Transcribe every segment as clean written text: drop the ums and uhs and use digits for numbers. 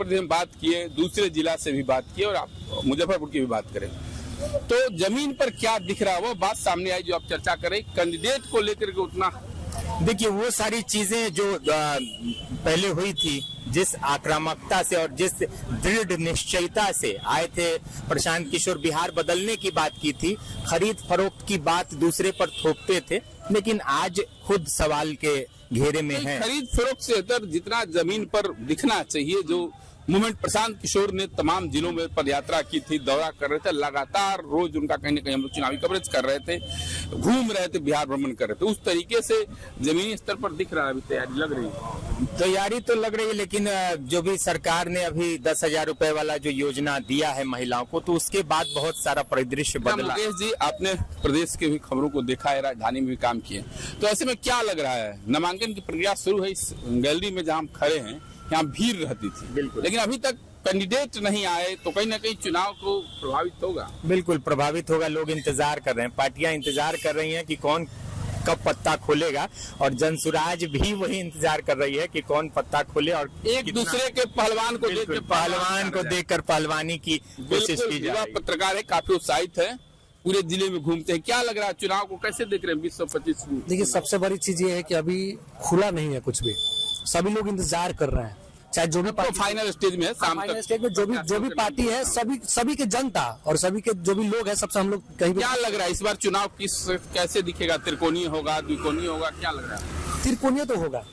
से हम बात किए, दूसरे जिला से भी बात किए और आप मुजफ्फरपुर की भी बात करें तो जमीन पर क्या दिख रहा है वो बात सामने आई जो आप चर्चा करें। कैंडिडेट को लेकर के उतना देखिए, वो सारी चीजें जो पहले हुई थी, जिस आक्रामकता से और जिस दृढ़ निश्चयता से आए थे प्रशांत किशोर, बिहार बदलने की बात की थी, खरीद फरोख्त की बात दूसरे पर थोपते थे, लेकिन आज खुद सवाल के घेरे में है। खरीद फरोख्त से बेहतर जितना जमीन पर दिखना चाहिए, जो मूवमेंट प्रशांत किशोर ने तमाम जिलों में पदयात्रा की थी, दौरा कर रहे थे, लगातार रोज उनका कहीं न कहीं हम लोग चुनावी कवरेज कर रहे थे, घूम रहे थे, बिहार भ्रमण कर रहे थे, उस तरीके से जमीनी स्तर पर दिख रहा है। अभी तैयारी लग रही है, तैयारी तो लग रही है, लेकिन जो भी सरकार ने अभी 10,000 रुपए वाला जो योजना दिया है महिलाओं को, तो उसके बाद बहुत सारा परिदृश्य बदला। मुकेश जी, आपने प्रदेश के भी खबरों को देखा है, राजधानी में भी काम किए, तो ऐसे में क्या लग रहा है? नामांकन की प्रक्रिया शुरू है, इस गैलरी में जहाँ हम खड़े हैं यहाँ भीड़ रहती थी, बिल्कुल, लेकिन अभी तक कैंडिडेट नहीं आए, तो कहीं ना कहीं चुनाव को प्रभावित होगा। बिल्कुल प्रभावित होगा। लोग इंतजार कर रहे हैं, पार्टियां इंतजार कर रही हैं कि कौन कब पत्ता खोलेगा, और जनसुराज भी वही इंतजार कर रही है कि कौन पत्ता खोले और एक दूसरे के पहलवान को देखकर पहलवानी की कोशिश की जाए। पत्रकार है, काफी उत्साहित है, पूरे जिले में घूमते हैं। क्या लग रहा है, चुनाव को कैसे देख रहे हैं 2025? देखिए, सबसे बड़ी चीज ये है कि अभी खुला नहीं है कुछ भी, सभी लोग इंतजार कर रहे हैं, चाहे जो भी पार्टी फाइनल स्टेज में है, फाइनल स्टेज में जो भी पार्टी है, सभी के जनता और सभी के जो भी लोग हैं, सबसे हम लोग कहीं क्या लग रहा है इस बार चुनाव कैसे दिखेगा? त्रिकोणीय होगा, द्विकोणीय होगा, क्या लग रहा है? त्रिकोणीय तो होगा,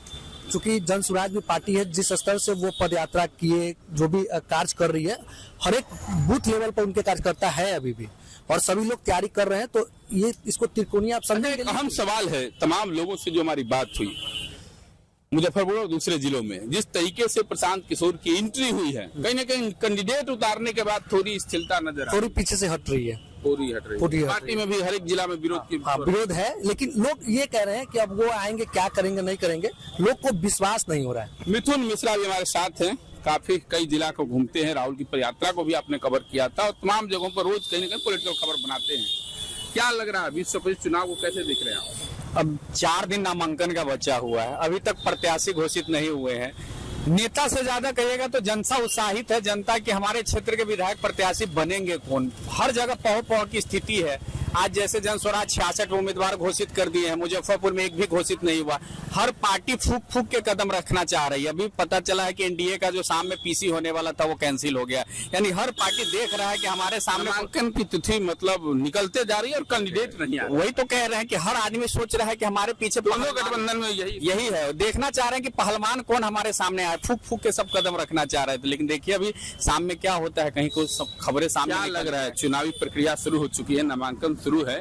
चूंकि जनसुराज भी पार्टी है, जिस स्तर से वो पदयात्रा किए, जो भी कार्य कर रही है, हर एक बूथ लेवल पर उनके कार्यकर्ता है अभी भी, और सभी लोग तैयारी कर रहे हैं, तो ये इसको त्रिकोणीय आप समझेंगे। अहम सवाल है, तमाम लोगों से जो हमारी बात हुई मुजफ्फरपुर और दूसरे जिलों में, जिस तरीके से प्रशांत किशोर की एंट्री हुई है, कहीं न कहीं कैंडिडेट उतारने के बाद थोड़ी स्थिरता नजर आ रही है, थोड़ी पीछे से हट रही है, पूरी हट रही है। पार्टी में भी हर एक जिला में विरोध है, लेकिन लोग ये कह रहे हैं कि अब वो आएंगे, क्या करेंगे नहीं करेंगे, लोग को विश्वास नहीं हो रहा है। मिथुन मिश्रा भी हमारे साथ हैं, काफी कई जिला को घूमते हैं, राहुल की पदयात्रा को भी आपने कवर किया था और तमाम जगहों पर रोज कहीं न कहीं पॉलिटिकल खबर बनाते हैं। क्या लग रहा है 2025 चुनाव को कैसे देख रहे हैं आप? अब 4 दिन नामांकन का बचा हुआ है, अभी तक प्रत्याशी घोषित नहीं हुए हैं। नेता से ज्यादा कहिएगा तो जनता उत्साहित है, जनता के हमारे क्षेत्र के विधायक प्रत्याशी बनेंगे कौन, हर जगह पौ की स्थिति है। आज जैसे जनस्वराज 66 उम्मीदवार घोषित कर दिए हैं, मुजफ्फरपुर में एक भी घोषित नहीं हुआ। हर पार्टी फूक के कदम रखना चाह रही है। अभी पता चला है कि एनडीए का जो शाम में पीसी होने वाला था वो कैंसिल हो गया, यानी हर पार्टी देख रहा है कि हमारे सामने नामांकन की तिथि मतलब निकलते जा रही है और कैंडिडेट नहीं है। वही तो कह रहे हैं कि हर आदमी सोच रहा है कि हमारे पीछे दोनों गठबंधन में यही है, देखना चाह रहे हैं कि पहलवान कौन हमारे सामने आए, फूक के सब कदम रखना चाह रहे थे। लेकिन देखिए अभी शाम में क्या होता है, कहीं कुछ खबरें सामने क्या लग रहा है? चुनावी प्रक्रिया शुरू हो चुकी है, नामांकन शुरू है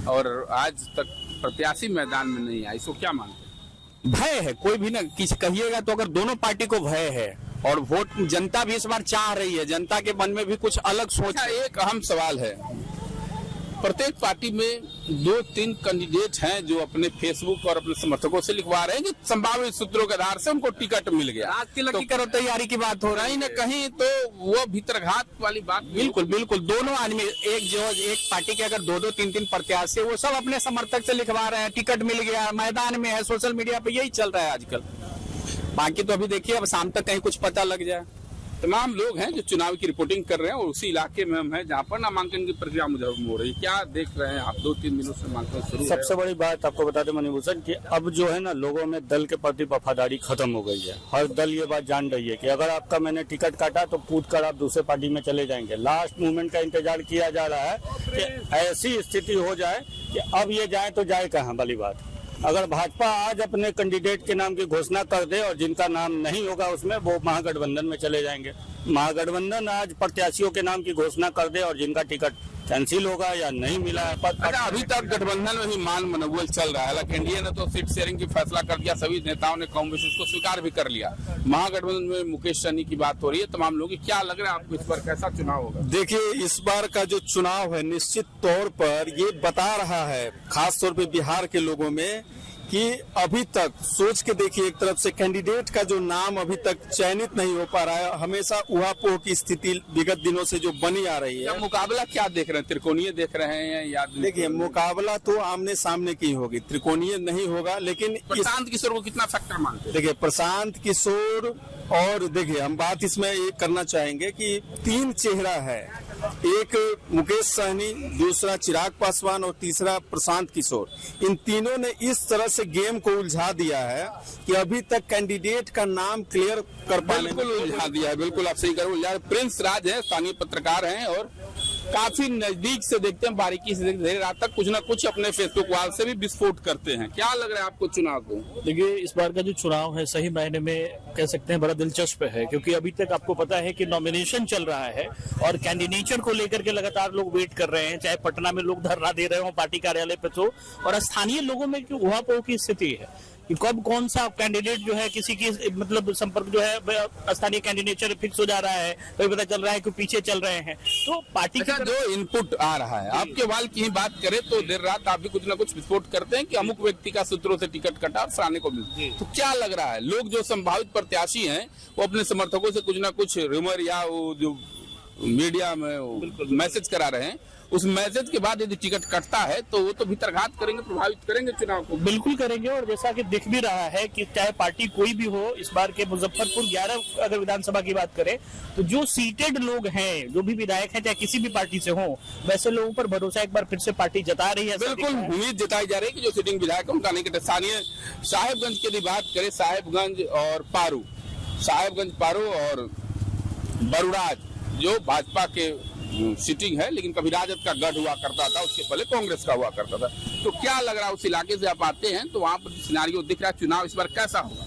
और आज तक प्रत्याशी मैदान में नहीं आया, इसको क्या मानते हैं? भय है, कोई भी ना किसी कहिएगा तो अगर दोनों पार्टी को भय है, और वोट जनता भी इस बार चाह रही है, जनता के मन में भी कुछ अलग सोच है। एक अहम सवाल है, प्रत्येक पार्टी में 2-3 कैंडिडेट हैं जो अपने फेसबुक और अपने समर्थकों से लिखवा रहे हैं कि संभावित सूत्रों के आधार से उनको टिकट मिल गया। आज की लकी करो तैयारी की बात हो रही है, न कहीं तो वो भीतरघात वाली बात। बिल्कुल दोनों आदमी एक पार्टी के अगर 2-2, 3-3 प्रत्याशी, वो सब अपने समर्थक से लिखवा रहे हैं, टिकट मिल गया, मैदान में है, सोशल मीडिया पे यही चल रहा है आजकल। बाकी तो अभी देखिए अब शाम तक कहीं कुछ पता लग जाए। तमाम लोग हैं जो चुनाव की रिपोर्टिंग कर रहे हैं और उसी इलाके में हम हैं जहां पर नामांकन की प्रक्रिया मुजफ्फरपुर हो रही है। क्या देख रहे हैं आप? 2-3 दिनों से नामांकन शुरू है। सबसे बड़ी बात आपको बता दें मणिभूषण कि अब जो है ना, लोगों में दल के प्रति वफादारी खत्म हो गई है। हर दल ये बात जान रही है कि अगर आपका मैंने टिकट काटा तो कूद कर आप दूसरे पार्टी में चले जाएंगे। लास्ट मूवमेंट का इंतजार किया जा रहा है कि ऐसी स्थिति हो जाए कि अब ये जाए तो जाए कहाँ वाली बात। अगर भाजपा आज अपने कैंडिडेट के नाम की घोषणा कर दे और जिनका नाम नहीं होगा उसमें, वो महागठबंधन में चले जाएंगे। महागठबंधन आज प्रत्याशियों के नाम की घोषणा कर दे और जिनका टिकट कैंसिल होगा या नहीं मिला है। अच्छा, अभी तक गठबंधन में भी मान मनोबल चल रहा है। हालांकि एनडीए ने तो सीट शेयरिंग की फैसला कर दिया, सभी नेताओं ने कम बेशी उसको स्वीकार भी कर लिया। महागठबंधन में मुकेश सहनी की बात हो रही है, तमाम लोग। क्या लग रहा है आपको इस बार कैसा चुनाव होगा? देखिए, इस बार का जो चुनाव है निश्चित तौर पर ये बता रहा है, खास तौर पे बिहार के लोगों में, कि अभी तक सोच के देखिए, एक तरफ से कैंडिडेट का जो नाम अभी तक चयनित नहीं हो पा रहा है, हमेशा उहापोह की स्थिति विगत दिनों से जो बनी आ रही है। मुकाबला क्या देख रहे हैं, त्रिकोणीय देख रहे हैं या देखिए, मुकाबला तो आमने सामने की होगी, त्रिकोणीय नहीं होगा। लेकिन प्रशांत किशोर को कितना फैक्टर मानते हैं? देखिए, प्रशांत किशोर और देखिए, हम बात इसमें ये करना चाहेंगे कि 3 चेहरा है, एक मुकेश सहनी, दूसरा चिराग पासवान और तीसरा प्रशांत किशोर। इन तीनों ने इस तरह से गेम को उलझा दिया है कि अभी तक कैंडिडेट का नाम क्लियर कर पाने बिल्कुल उलझा दिया है। बिल्कुल आप सही करो। प्रिंस राज है, स्थानीय पत्रकार हैं और काफी नजदीक से देखते हैं, बारीकी से देखते हैं, देर रात तक कुछ ना कुछ अपने फेसबुक वाल से भी विस्फोट करते हैं। क्या लग रहा है आपको चुनाव को? देखिए, इस बार का जो चुनाव है सही मायने में कह सकते हैं बड़ा दिलचस्प है, क्योंकि अभी तक आपको पता है कि नॉमिनेशन चल रहा है और कैंडिडेचर को लेकर के लगातार लोग वेट कर रहे हैं, चाहे पटना में लोग धरना दे रहे हो पार्टी कार्यालय पे तो, और स्थानीय लोगों में उहापोह की स्थिति है कि कब कौन सा कैंडिडेट जो है किसी की मतलब संपर्क जो है स्थानीय कैंडिडेचर फिक्स हो जा रहा है, कभी पता चल रहा है कि पीछे चल रहे हैं। तो पार्टी का जो इनपुट आ रहा है, आपके वाल की ही बात करें तो देर रात आप भी कुछ ना कुछ विस्फोट करते हैं कि अमुक व्यक्ति का सूत्रों से टिकट कटा और फलाने को मिला। तो क्या लग रहा है, लोग जो संभावित प्रत्याशी हैं वो अपने समर्थकों से कुछ ना कुछ रूमर या वो जो मीडिया में मैसेज करा रहे हैं, उस मैसेज के बाद यदि टिकट कटता है तो वो तो भीतरघात करेंगे, प्रभावित करेंगे चुनाव को। बिल्कुल करेंगे, और जैसा कि दिख भी रहा है कि चाहे पार्टी कोई भी हो, इस बार के मुजफ्फरपुर 11 अगर विधानसभा की बात करें तो जो सीटेड लोग हैं, जो भी विधायक हैं चाहे किसी भी पार्टी से हो, वैसे लोगों पर भरोसा एक बार फिर से पार्टी जता रही है। बिल्कुल उम्मीद जताई जा रही है कि जो सिटिंग विधायक है उनका नहीं कटे। स्थानीय साहेबगंज की यदि बात करें, साहेबगंज पारू और बरुराज जो भाजपा के सिटिंग है, लेकिन कभी राजद का गढ़ हुआ करता था, उसके पहले कांग्रेस का हुआ करता था। तो क्या लग रहा है, उस इलाके से आप आते हैं तो वहाँ पर सिनेरियो दिख रहा है, चुनाव इस बार कैसा होगा?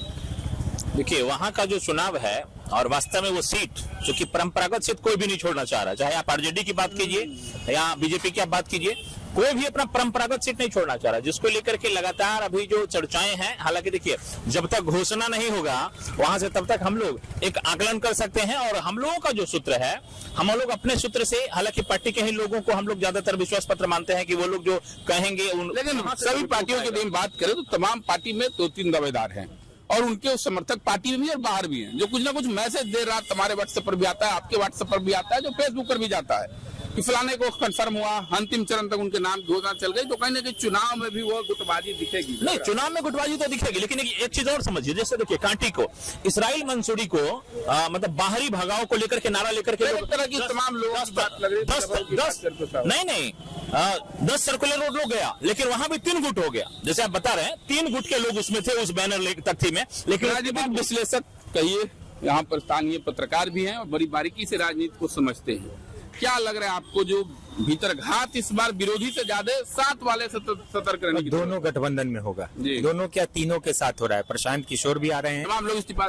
देखिए, वहाँ का जो चुनाव है और वास्तव में वो सीट जो कि परंपरागत सीट कोई भी नहीं छोड़ना चाह रहा, चाहे आप आरजेडी की बात कीजिए या बीजेपी की आप बात कीजिए, कोई भी अपना परंपरागत सीट नहीं छोड़ना चाह रहा, जिसको लेकर के लगातार अभी जो चर्चाएं हैं। हालांकि देखिए, जब तक घोषणा नहीं होगा वहां से तब तक हम लोग एक आकलन कर सकते हैं, और हम लोगों का जो सूत्र है, हम लोग अपने सूत्र से, हालांकि पार्टी के ही लोगों को हम लोग ज्यादातर विश्वास पत्र मानते हैं कि वो लोग जो कहेंगे लेकिन सभी पार्टियों की बात करें तो तमाम पार्टी में 2-3 दावेदार हैं और उनके समर्थक पार्टी में भी और बाहर भी हैं, जो कुछ ना कुछ मैसेज देर रात हमारे व्हाट्सएप पर भी आता है, आपके व्हाट्सएप पर भी आता है, जो फेसबुक पर भी जाता है कि फलाने को कंफर्म हुआ, अंतिम चरण तक उनके नाम घोषणा चल गई। तो कहीं ना कहीं चुनाव में भी वो गुटबाजी दिखेगी। नहीं, चुनाव में गुटबाजी तो दिखेगी, लेकिन एक चीज और समझिए, जैसे देखिए कांटी को, इसराइल मंसूरी को मतलब बाहरी भगाव को लेकर के नारा लेकर के तरह की तमाम लोग 10 सर्कुलर रोड लोग गया, लेकिन वहां भी 3 गुट हो गया। जैसे आप बता रहे हैं, 3 गुट के लोग उसमें थे उस बैनर तख्ती में। लेकिन राजनीतिक विश्लेषक कहिए, यहाँ पर स्थानीय पत्रकार भी हैं और बड़ी बारीकी से राजनीति को समझते हैं। क्या लग रहा है आपको, जो भीतरघात इस बार विरोधी से ज्यादा साथ वाले से सतर्क रहने की? दोनों गठबंधन में होगा, दोनों क्या तीनों के साथ हो रहा है। प्रशांत किशोर भी आ रहे हैं, तमाम लोग इस्तीफा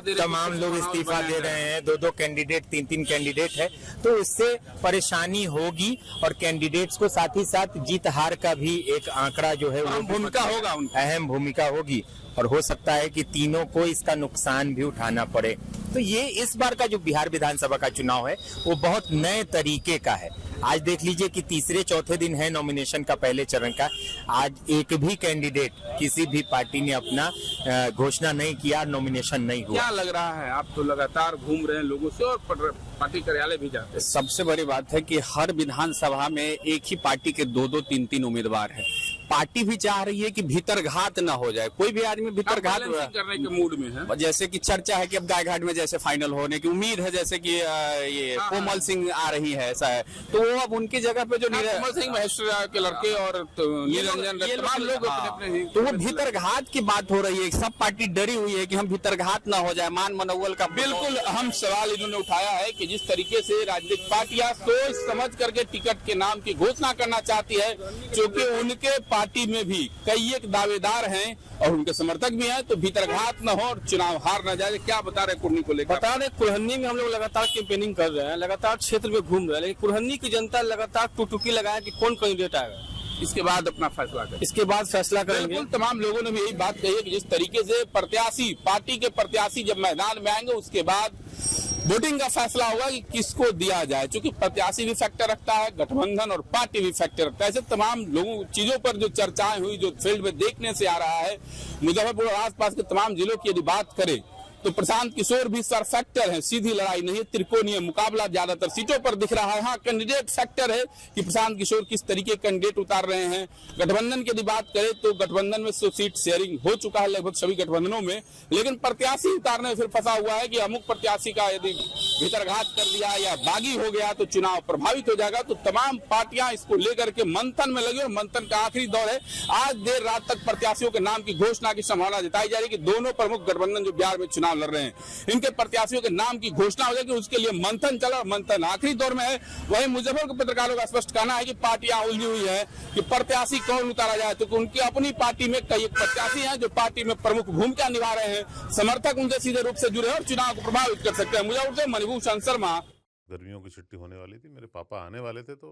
दे रहे हैं, 2 कैंडिडेट 3 कैंडिडेट है, तो इससे परेशानी होगी और कैंडिडेट्स को साथ ही साथ जीत हार का भी एक आंकड़ा जो है भूमिका होगा, अहम भूमिका होगी, और हो सकता है कि तीनों को इसका नुकसान भी उठाना पड़े। तो ये इस बार का जो बिहार विधानसभा का चुनाव है वो बहुत नए तरीके का है। आज देख लीजिए कि तीसरे चौथे दिन है नॉमिनेशन का पहले चरण का, आज एक भी कैंडिडेट किसी भी पार्टी ने अपना घोषणा नहीं किया, नॉमिनेशन नहीं हुआ। क्या लग रहा है, आप तो लगातार घूम रहे हैं लोगों से और पार्टी कार्यालय भी जाते हैं। सबसे बड़ी बात है कि हर विधानसभा में एक ही पार्टी के 2-2, 3-3 उम्मीदवार है। पार्टी भी चाह रही है कि भीतरघात न हो जाए, कोई भी आदमी भीतरघात करने के मूड में है। जैसे कि चर्चा है कि अब गायघाट में जैसे फाइनल होने की उम्मीद है, जैसे कि ये कोमल सिंह आ रही है, ऐसा है, तो वो अब उनकी जगह पे जो कोमल सिंह महेश्वरी के लड़के और निरंजन तमाम लोग अपने तो वो भीतरघात की बात हो रही है। सब पार्टी डरी हुई है कि हम भीतरघात न हो जाए, मान मनोबल का। बिल्कुल अहम सवाल इन्होंने उठाया है कि जिस तरीके से राजनीतिक पार्टियां सोच समझ करके टिकट के नाम की घोषणा करना चाहती है, क्योंकि उनके पार्टी में भी कई एक दावेदार हैं और उनके समर्थक भी हैं, तो भीतरघात न हो और चुनाव हार न जाए। क्या बता रहे कुर्नी को लेकर? बता रहे, कुल्हनी में हम लोग लगातार कैंपेनिंग कर रहे हैं, लगातार क्षेत्र में घूम रहे हैं, लेकिन कुल्हनी की जनता लगातार टुकटुकी लगाए कि कौन कैंडिडेट आएगा। इसके बाद अपना फैसला करें। इसके बाद फैसला करेंगे। बिल्कुल तमाम लोगों ने भी यही बात कही है कि जिस तरीके से प्रत्याशी, पार्टी के प्रत्याशी जब मैदान में आएंगे, उसके बाद वोटिंग का फैसला होगा कि किसको दिया जाए, क्योंकि प्रत्याशी भी फैक्टर रखता है, गठबंधन और पार्टी भी फैक्टर रखता है। ऐसे तमाम लोगों चीजों पर जो चर्चाएं हुई, जो फील्ड में देखने से आ रहा है, मुजफ्फरपुर और आसपास के तमाम जिलों की यदि बात करें तो प्रशांत किशोर भी सर फैक्टर है। सीधी लड़ाई नहीं है, त्रिकोणीय मुकाबला ज्यादातर सीटों पर दिख रहा है। हाँ, कैंडिडेट फैक्टर है कि प्रशांत किशोर किस तरीके कैंडिडेट उतार रहे हैं। गठबंधन की यदि बात करें तो गठबंधन में सीट शेयरिंग हो चुका है लगभग सभी गठबंधनों में, लेकिन प्रत्याशी उतारने में फिर फंसा हुआ है कि अमुक प्रत्याशी का यदि भीतरघात कर दिया या बागी हो गया तो चुनाव प्रभावित हो जाएगा। तो तमाम पार्टियां इसको लेकर के मंथन में लगी और मंथन का आखिरी दौर है। आज देर रात तक प्रत्याशियों के नाम की घोषणा की संभावना जताई जा रही है कि दोनों प्रमुख गठबंधन जो बिहार में चुनाव लड़ रहे हैं, इनके प्रत्याशियों के नाम की घोषणा हो जाएगी। उसके लिए मंथन चला और मंथन आखिरी दौर में है। वहीं मुजफ्फरपुर के पत्रकारों का स्पष्ट कहना है कि पार्टियां उलझी हुई है कि प्रत्याशी कौन उतारा जाए, तो उनकी अपनी पार्टी में कई प्रत्याशी हैं जो पार्टी में प्रमुख भूमिका निभा रहे हैं, समर्थक उनसे सीधे रूप से जुड़े हैं और चुनाव को प्रभावित कर सकते हैं। मुजफ्फरपुर से मणिभूषण शर्मा। गर्मियों की छुट्टी होने वाली थी, मेरे पापा आने वाले थे, तो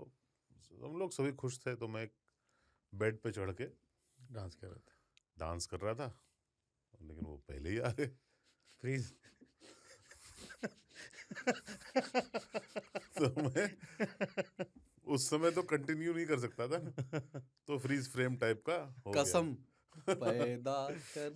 हम लोग सभी खुश थे। तो मैं एक बेड पे चढ़ के डांस कर रहा था, लेकिन वो पहले ही आ गए। फ्रीज तो मैं उस समय तो कंटिन्यू नहीं कर सकता था ना, तो फ्रीज फ्रेम टाइप का हो कसम पैदा कर